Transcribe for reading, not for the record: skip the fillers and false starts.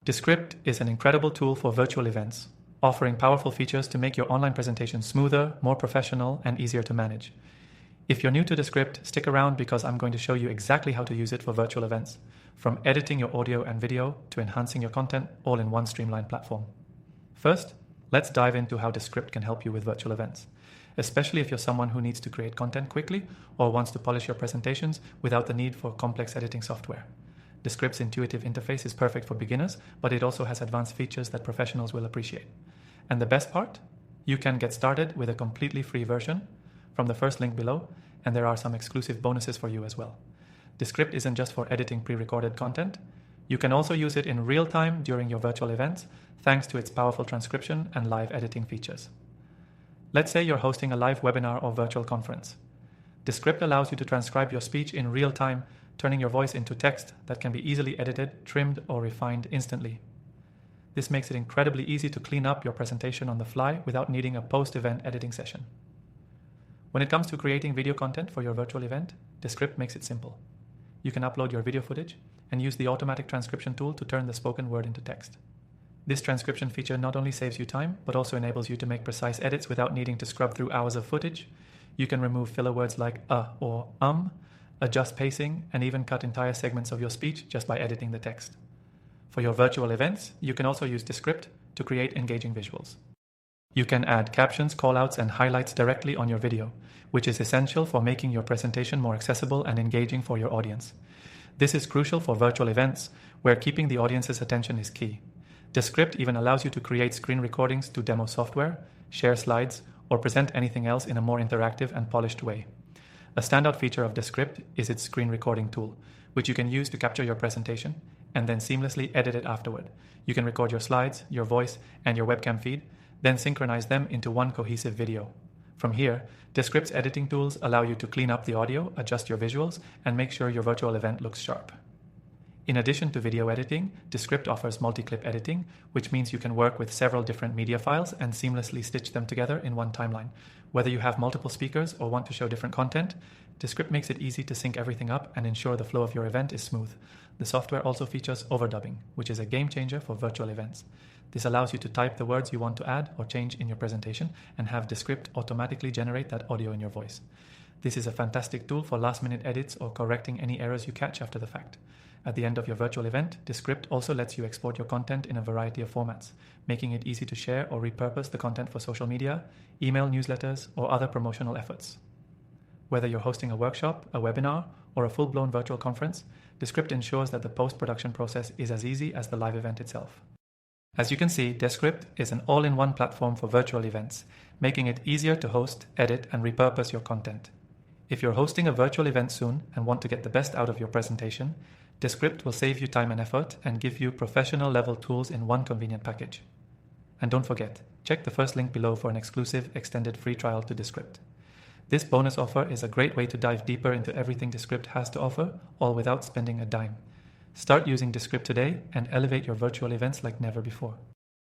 Descript is an incredible tool for virtual events, offering powerful features to make your online presentation smoother, more professional, and easier to manage. If you're new to Descript, stick around because I'm going to show you exactly how to use it for virtual events, from editing your audio and video to enhancing your content, all in one streamlined platform. First, let's dive into how Descript can help you with virtual events, especially if you're someone who needs to create content quickly or wants to polish your presentations without the need for complex editing software. Descript's intuitive interface is perfect for beginners, but it also has advanced features that professionals will appreciate. And the best part? You can get started with a completely free version from the first link below, and there are some exclusive bonuses for you as well. Descript isn't just for editing pre-recorded content. You can also use it in real time during your virtual events, thanks to its powerful transcription and live editing features. Let's say you're hosting a live webinar or virtual conference. Descript allows you to transcribe your speech in real time, turning your voice into text that can be easily edited, trimmed, or refined instantly. This makes it incredibly easy to clean up your presentation on the fly without needing a post-event editing session. When it comes to creating video content for your virtual event, Descript makes it simple. You can upload your video footage and use the automatic transcription tool to turn the spoken word into text. This transcription feature not only saves you time, but also enables you to make precise edits without needing to scrub through hours of footage. You can remove filler words like or adjust pacing, and even cut entire segments of your speech just by editing the text. For your virtual events, you can also use Descript to create engaging visuals. You can add captions, callouts, and highlights directly on your video, which is essential for making your presentation more accessible and engaging for your audience. This is crucial for virtual events, where keeping the audience's attention is key. Descript even allows you to create screen recordings to demo software, share slides, or present anything else in a more interactive and polished way. A standout feature of Descript is its screen recording tool, which you can use to capture your presentation and then seamlessly edit it afterward. You can record your slides, your voice, and your webcam feed, then synchronize them into one cohesive video. From here, Descript's editing tools allow you to clean up the audio, adjust your visuals, and make sure your virtual event looks sharp. In addition to video editing, Descript offers multi-clip editing, which means you can work with several different media files and seamlessly stitch them together in one timeline. Whether you have multiple speakers or want to show different content, Descript makes it easy to sync everything up and ensure the flow of your event is smooth. The software also features overdubbing, which is a game changer for virtual events. This allows you to type the words you want to add or change in your presentation and have Descript automatically generate that audio in your voice. This is a fantastic tool for last-minute edits or correcting any errors you catch after the fact. At the end of your virtual event, Descript also lets you export your content in a variety of formats, making it easy to share or repurpose the content for social media, email newsletters, or other promotional efforts. Whether you're hosting a workshop, a webinar, or a full-blown virtual conference, Descript ensures that the post-production process is as easy as the live event itself. As you can see, Descript is an all-in-one platform for virtual events, making it easier to host, edit, and repurpose your content. If you're hosting a virtual event soon and want to get the best out of your presentation, Descript will save you time and effort and give you professional-level tools in one convenient package. And don't forget, check the first link below for an exclusive extended free trial to Descript. This bonus offer is a great way to dive deeper into everything Descript has to offer, all without spending a dime. Start using Descript today and elevate your virtual events like never before.